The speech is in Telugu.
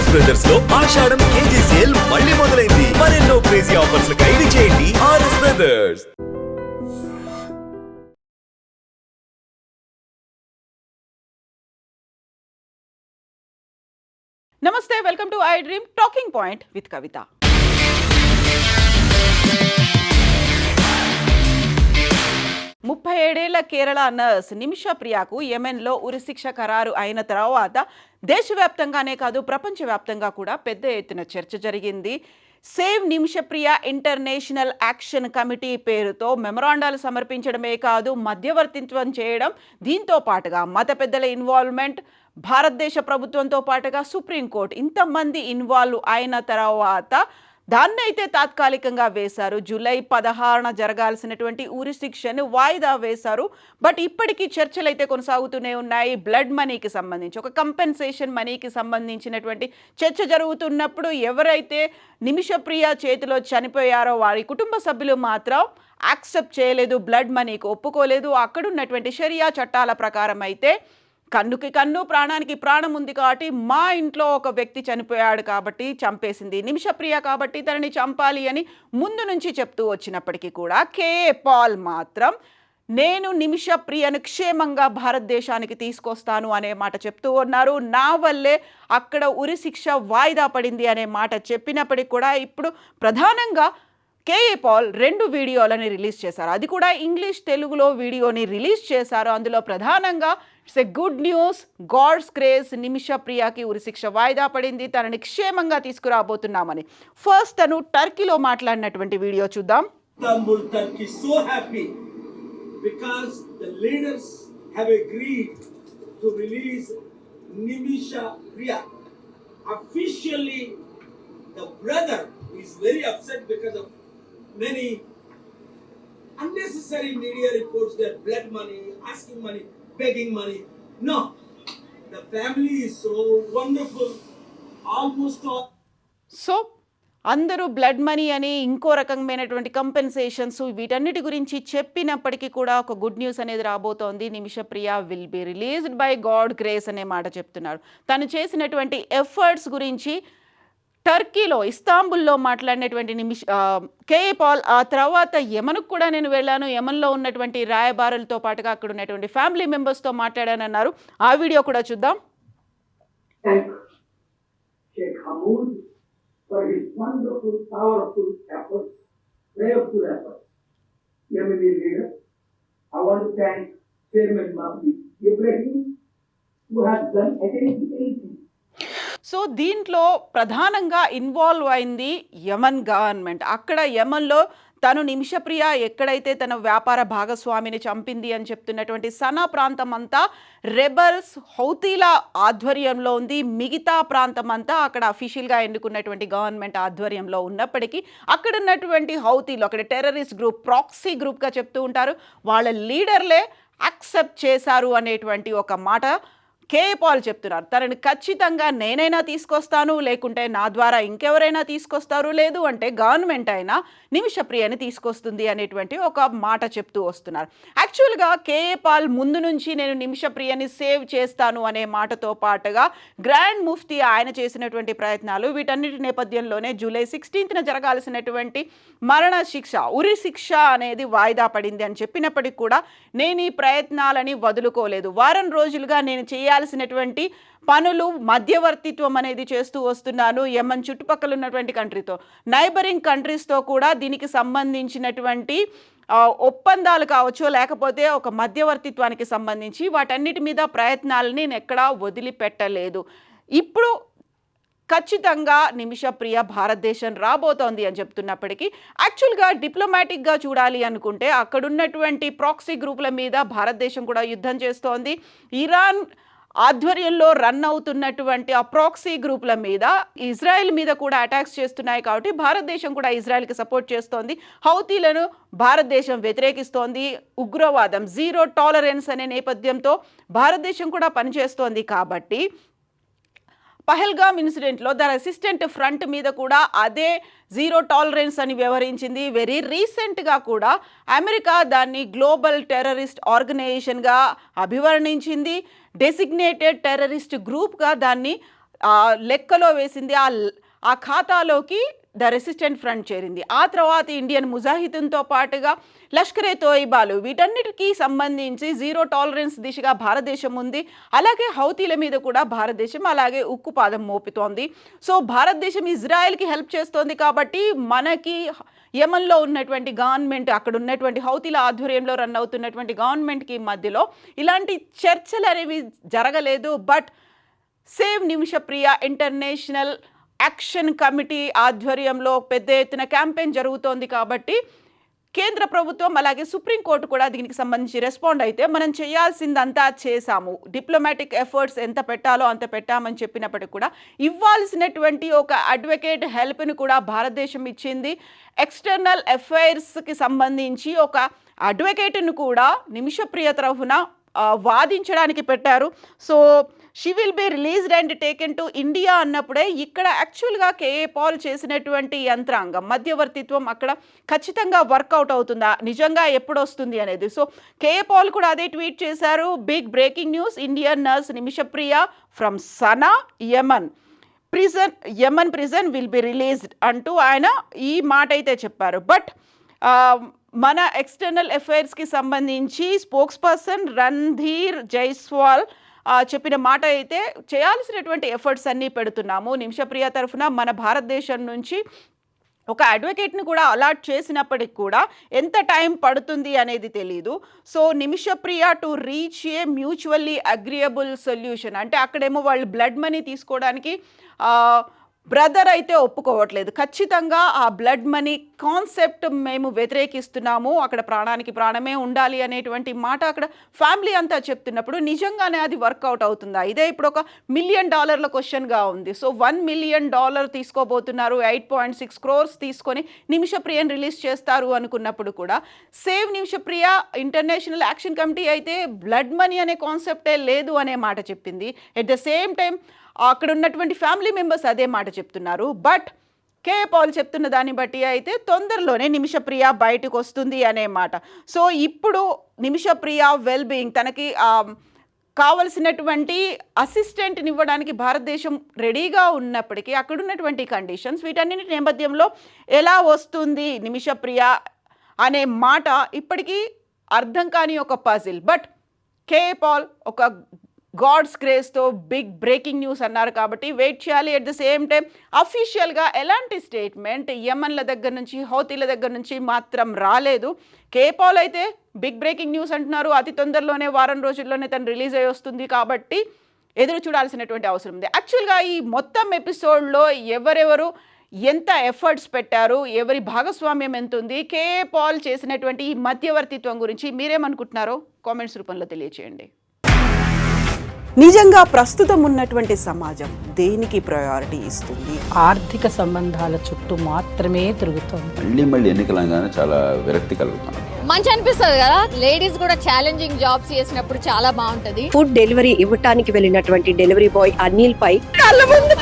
ఆర్ఎస్ బ్రదర్స్ లో ఆషాఢం కేజీ సేల్ మళ్ళీ మొదలైంది. మరెన్నో క్రేజీ ఆఫర్స్ ఖైదీ చేయండి ఆర్ఎస్ బ్రదర్స్. నమస్తే, welcome to I dream talking point with Kavitha. ముప్పై ఏడేళ్ల కేరళ నర్స్ నిమిషా ప్రియాకు యెమెన్లో ఉరిశిక్ష ఖరారు అయిన తర్వాత దేశవ్యాప్తంగానే కాదు ప్రపంచవ్యాప్తంగా కూడా పెద్ద ఎత్తున చర్చ జరిగింది. Save Nimishapriya international action committee పేరుతో మెమొరాండాలు సమర్పించడమే కాదు, మధ్యవర్తిత్వం చేయడం, దీంతో పాటుగా మత పెద్దల ఇన్వాల్వ్మెంట్, భారతదేశ ప్రభుత్వంతో పాటుగా సుప్రీంకోర్టు ఇంతమంది ఇన్వాల్వ్ అయిన తర్వాత దాన్నైతే తాత్కాలికంగా వేశారు. జూలై 16న జరగాల్సినటువంటి ఉరి శిక్షను వాయిదా వేశారు. బట్ ఇప్పటికీ చర్చలు అయితే కొనసాగుతూనే ఉన్నాయి. బ్లడ్ మనీకి సంబంధించి, ఒక కంపెన్సేషన్ మనీకి సంబంధించినటువంటి చర్చ జరుగుతున్నప్పుడు ఎవరైతే నిమిషప్రియ చేతిలో చనిపోయారో వారి కుటుంబ సభ్యులు మాత్రం యాక్సెప్ట్ చేయలేదు, బ్లడ్ మనీకి ఒప్పుకోలేదు. అక్కడున్నటువంటి షరియా చట్టాల ప్రకారం అయితే కన్నుకి కన్ను, ప్రాణానికి ప్రాణం ఉంది కాబట్టి, మా ఇంట్లో ఒక వ్యక్తి చనిపోయాడు కాబట్టి చంపేసింది నిమిషప్రియ కాబట్టి తనని చంపాలి అని ముందు నుంచి చెప్తూ వచ్చినప్పటికీ కూడా కేఏ పాల్ మాత్రం నేను నిమిషప్రియను క్షేమంగా భారతదేశానికి తీసుకొస్తాను అనే మాట చెప్తూ ఉన్నారు. నా వల్లే అక్కడ ఉరి శిక్ష వాయిదా పడింది అనే మాట చెప్పినప్పటికీ కూడా ఇప్పుడు ప్రధానంగా కేఏ పాల్ 2 వీడియోలని రిలీజ్ చేశారు. అది కూడా ఇంగ్లీష్ తెలుగులో వీడియోని రిలీజ్ చేశారు. అందులో ప్రధానంగా it's a good news, God's grace, నిమిషప్రియకి ఉరిశిక్ష వాయిదా పడింది, తనని క్షేమంగా తీసుకురాబోతున్నామని. ఫస్ట్ తను టర్కీలో మాట్లాడినటువంటి వీడియో చూద్దాం. Istanbul, Turkey, so happy because the leaders have agreed to release Nimisha Priya. Officially, the brother is very upset because of many unnecessary media reports that blood money, asking money, begging money. No, the family is so wonderful. Almost all. So అందరూ బ్లడ్ మనీ అని, ఇంకో రకమైనటువంటి కంపెన్సేషన్స్, వీటన్నిటి గురించి చెప్పినప్పటికీ కూడా ఒక గుడ్ న్యూస్ అనేది రాబోతోంది. Nimishapriya will be released by God grace అనే మాట చెప్తున్నారు. తను చేసినటువంటి ఎఫర్ట్స్ గురించి టర్కీలో, ఇస్తాంబుల్లో మాట్లాడినటువంటి కేఏ పాల్ ఆ తర్వాత యెమెన్కు కూడా నేను వెళ్ళాను, యెమెన్లో ఉన్నటువంటి రాయబారులతో పాటుగా అక్కడ ఉన్నటువంటి ఫ్యామిలీ మెంబర్స్తో మాట్లాడానన్నారు. ఆ వీడియో కూడా చూద్దాం. For his wonderful, powerful efforts, prayerful efforts. Yemeni leader, I want to thank Chairman Mahdi Ibrahim, who has done against anything. So దీంట్లో ప్రధానంగా ఇన్వాల్వ్ అయింది యెమెన్ గవర్నమెంట్. అక్కడ యెమెన్లో తను నిమిషప్రియ ఎక్కడైతే తన వ్యాపార భాగస్వామిని చంపింది అని చెప్తున్నటువంటి సనా ప్రాంతం అంతా రెబల్స్, హౌతీల ఆధ్వర్యంలో ఉంది. మిగతా ప్రాంతం అంతా అక్కడ అఫీషియల్గా ఎన్నుకున్నటువంటి గవర్నమెంట్ ఆధ్వర్యంలో ఉన్నప్పటికీ అక్కడ ఉన్నటువంటి హౌతీలు, అక్కడ టెర్రరిస్ట్ గ్రూప్, ప్రాక్సీ గ్రూప్గా చెప్తూ ఉంటారు, వాళ్ళ లీడర్లే యాక్సెప్ట్ చేశారు అనేటువంటి ఒక మాట కేఏ పాల్ చెప్తున్నారు. తనని ఖచ్చితంగా నేనైనా తీసుకొస్తాను, లేకుంటే నా ద్వారా ఇంకెవరైనా తీసుకొస్తారు, లేదు అంటే గవర్నమెంట్ అయినా నిమిషప్రియని తీసుకొస్తుంది అనేటువంటి ఒక మాట చెప్తూ వస్తున్నారు. యాక్చువల్గా కేఏ పాల్ ముందు నుంచి నేను నిమిషప్రియని సేవ్ చేస్తాను అనే మాటతో పాటుగా గ్రాండ్ ముఫ్తీ ఆయన చేసినటువంటి ప్రయత్నాలు, వీటన్నిటి నేపథ్యంలోనే జూలై 16న జరగాల్సినటువంటి మరణ శిక్ష, ఉరి శిక్ష అనేది వాయిదా పడింది అని చెప్పినప్పటికీ కూడా నేను ఈ ప్రయత్నాలని వదులుకోలేదు. వారం రోజులుగా నేను చేయాల్సినటువంటి పనులు, మధ్యవర్తిత్వం అనేది చేస్తూ వస్తున్నాను. యెమెన్ చుట్టుపక్కల ఉన్నటువంటి కంట్రీతో, నైబరింగ్ కంట్రీస్తో కూడా దీనికి సంబంధించినటువంటి ఒప్పందాలు కావచ్చు, లేకపోతే ఒక మధ్యవర్తిత్వానికి సంబంధించి వాటన్నిటి మీద ప్రయత్నాలని నేను ఎక్కడా వదిలిపెట్టలేదు. ఇప్పుడు ఖచ్చితంగా నిమిషప్రియ భారతదేశం రాబోతోంది అని చెప్తున్నప్పటికీ యాక్చువల్గా డిప్లొమాటిక్గా చూడాలి అనుకుంటే అక్కడున్నటువంటి ప్రాక్సీ గ్రూపుల మీద భారతదేశం కూడా యుద్ధం చేస్తోంది. ఇరాన్ ఆధ్వర్యంలో రన్ అవుతున్నటువంటి ఆ ప్రాక్సీ గ్రూపుల మీద ఇజ్రాయెల్ మీద కూడా అటాక్స్ చేస్తున్నాయి కాబట్టి భారతదేశం కూడా ఇజ్రాయెల్కి సపోర్ట్ చేస్తోంది. హౌతీలను భారతదేశం వ్యతిరేకిస్తోంది. ఉగ్రవాదం, జీరో టాలరెన్స్ అనే నేపథ్యంతో భారతదేశం కూడా పనిచేస్తోంది కాబట్టి పహల్గామ్ ఇన్సిడెంట్లో ద రెసిస్టెంట్ ఫ్రంట్ మీద కూడా అదే జీరో టాలరెన్స్ అని వ్యవహరించింది. వెరీ రీసెంట్గా కూడా అమెరికా దాన్ని గ్లోబల్ టెర్రరిస్ట్ ఆర్గనైజేషన్గా అభివర్ణించింది. డెసిగ్నేటెడ్ టెర్రరిస్ట్ గ్రూప్గా దాన్ని లెక్కలో వేసింది, ఆ ఖాతాలోకి ద రెసిస్టెంట్ ఫ్రంట్ చేరింది. ఆ తర్వాత ఇండియన్ ముజాహిదీన్తో పాటుగా లష్కరే తోయిబాలు, వీటన్నిటికీ సంబంధించి జీరో టాలరెన్స్ దిశగా భారతదేశం ఉంది. అలాగే హౌతీల మీద కూడా భారతదేశం అలాగే ఉక్కుపాదం మోపుతోంది. సో భారతదేశం ఇజ్రాయెల్కి హెల్ప్ చేస్తోంది కాబట్టి మనకి యెమెన్లో ఉన్నటువంటి గవర్నమెంట్, అక్కడ ఉన్నటువంటి హౌతీల ఆధ్వర్యంలో రన్ అవుతున్నటువంటి గవర్నమెంట్కి మధ్యలో ఇలాంటి చర్చలు అనేవి జరగలేదు. But save Nimishapriya international action committee ఆధ్వర్యంలో పెద్ద ఎత్తున క్యాంపెయిన్ జరుగుతోంది కాబట్టి కేంద్ర ప్రభుత్వం అలాగే సుప్రీంకోర్టు కూడా దీనికి సంబంధించి రెస్పాండ్ అయితే మనం చేయాల్సిందంతా చేశాము, డిప్లొమాటిక్ ఎఫర్ట్స్ ఎంత పెట్టాలో అంత పెట్టామని చెప్పినప్పటికీ కూడా ఇవ్వాల్సినటువంటి ఒక అడ్వకేట్ హెల్ప్ని కూడా భారతదేశం ఇచ్చింది. ఎక్స్టర్నల్ అఫైర్స్కి సంబంధించి ఒక అడ్వకేట్ను కూడా నిమిషప్రియ తరఫున వాదించడానికి పెట్టారు. So she will be released and taken to India అన్నప్పుడే ఇక్కడ యాక్చువల్గా కేఏ పాల్ చేసినటువంటి యంత్రాంగం మధ్యవర్తిత్వం అక్కడ ఖచ్చితంగా వర్కౌట్ అవుతుందా, నిజంగా ఎప్పుడు వస్తుంది అనేది. సో కేఏ పాల్ కూడా అదే ట్వీట్ చేశారు. Big breaking news, Indian nurse Nimisha Priya from Sanaa Yemen prison will be released అంటూ ఆయన ఈ మాట అయితే చెప్పారు. బట్ మన ఎక్స్టర్నల్ అఫైర్స్కి సంబంధించి స్పోక్స్ పర్సన్ రణ్ధీర్ జైస్వాల్ చెప్పిన మాట అయితే చేయాల్సినటువంటి ఎఫర్ట్స్ అన్నీ పెడుతున్నాము. నిమిషప్రియ తరఫున మన భారతదేశం నుంచి ఒక అడ్వకేట్ని కూడా అలాట్ చేసినప్పటికి కూడా ఎంత టైం పడుతుంది అనేది తెలీదు. So Nimishapriya to reach A mutually agreeable solution అంటే అక్కడేమో వాళ్ళు బ్లడ్ మనీ తీసుకోవడానికి బ్రదర్ అయితే ఒప్పుకోవట్లేదు. ఖచ్చితంగా ఆ బ్లడ్ మనీ కాన్సెప్ట్ మేము వ్యతిరేకిస్తున్నాము, అక్కడ ప్రాణానికి ప్రాణమే ఉండాలి అనేటువంటి మాట అక్కడ ఫ్యామిలీ అంతా చెప్తున్నప్పుడు నిజంగానే అది వర్కౌట్ అవుతుందా? ఇదే ఇప్పుడు ఒక $1 మిలియన్ క్వశ్చన్గా ఉంది. సో $1 మిలియన్ తీసుకోబోతున్నారు, 8.6 crores తీసుకొని నిమిషప్రియని రిలీజ్ చేస్తారు అనుకున్నప్పుడు కూడా save Nimishapriya international action committee అయితే బ్లడ్ మనీ అనే కాన్సెప్టే లేదు అనే మాట చెప్పింది. ఎట్ ద సేమ్ టైం అక్కడ ఉన్నటువంటి ఫ్యామిలీ మెంబర్స్ అదే మాట చెప్తున్నారు. బట్ కేఏ పాల్ చెప్తున్న దాన్ని బట్టి అయితే తొందరలోనే నిమిషప్రియ బయటకు వస్తుంది అనే మాట. సో ఇప్పుడు నిమిషప్రియ వెల్ బీయింగ్, తనకి కావలసినటువంటి అసిస్టెంట్ని ఇవ్వడానికి భారతదేశం రెడీగా ఉన్నప్పటికీ అక్కడ ఉన్నటువంటి కండిషన్స్ వీటన్నిటి నేపథ్యంలో ఎలా వస్తుంది నిమిషప్రియ అనే మాట ఇప్పటికీ అర్థం కాని ఒక పజిల్. బట్ కేఏ పాల్ ఒక గాడ్స్ గ్రేస్తో బిగ్ బ్రేకింగ్ న్యూస్ అన్నారు కాబట్టి వెయిట్ చేయాలి. ఎట్ ద సేమ్ టైం అఫీషియల్గా ఎలాంటి స్టేట్మెంట్ యెమెన్ల దగ్గర నుంచి హౌతీల దగ్గర నుంచి మాత్రం రాలేదు. కేఏ పాల్ అయితే బిగ్ బ్రేకింగ్ న్యూస్ అంటున్నారు, అతి తొందరలోనే వారం రోజుల్లోనే తను రిలీజ్ అయ్యి వస్తుంది కాబట్టి ఎదురు చూడాల్సినటువంటి అవసరం ఉంది. యాక్చువల్గా ఈ మొత్తం ఎపిసోడ్లో ఎవరెవరు ఎంత ఎఫర్ట్స్ పెట్టారు, ఎవరి భాగస్వామ్యం ఎంత ఉంది, కేఏ పాల్ చేసినటువంటి ఈ మధ్యవర్తిత్వం గురించి మీరేమనుకుంటున్నారో కామెంట్స్ రూపంలో తెలియచేయండి. నిజంగా ప్రస్తుతం ఉన్నటువంటి సమాజం దేనికి ప్రయారిటీ ఇస్తుంది? ఆర్థిక సంబంధాల చుట్టూ మాత్రమే తిరుగుతుంది. మళ్ళీ ఎన్నికలంగానే చాలా విరక్తి కలుగుతాం. మంచి అనిపిస్తుంది కదా, లేడీస్ కూడా ఛాలెంజింగ్ జాబ్స్ చేసినప్పుడు చాలా బాగుంటది. ఫుడ్ డెలివరీ ఇవ్వటానికి వెళ్ళినటువంటి డెలివరీ బాయ్ అనిల్ పై కళ్ళ ముందు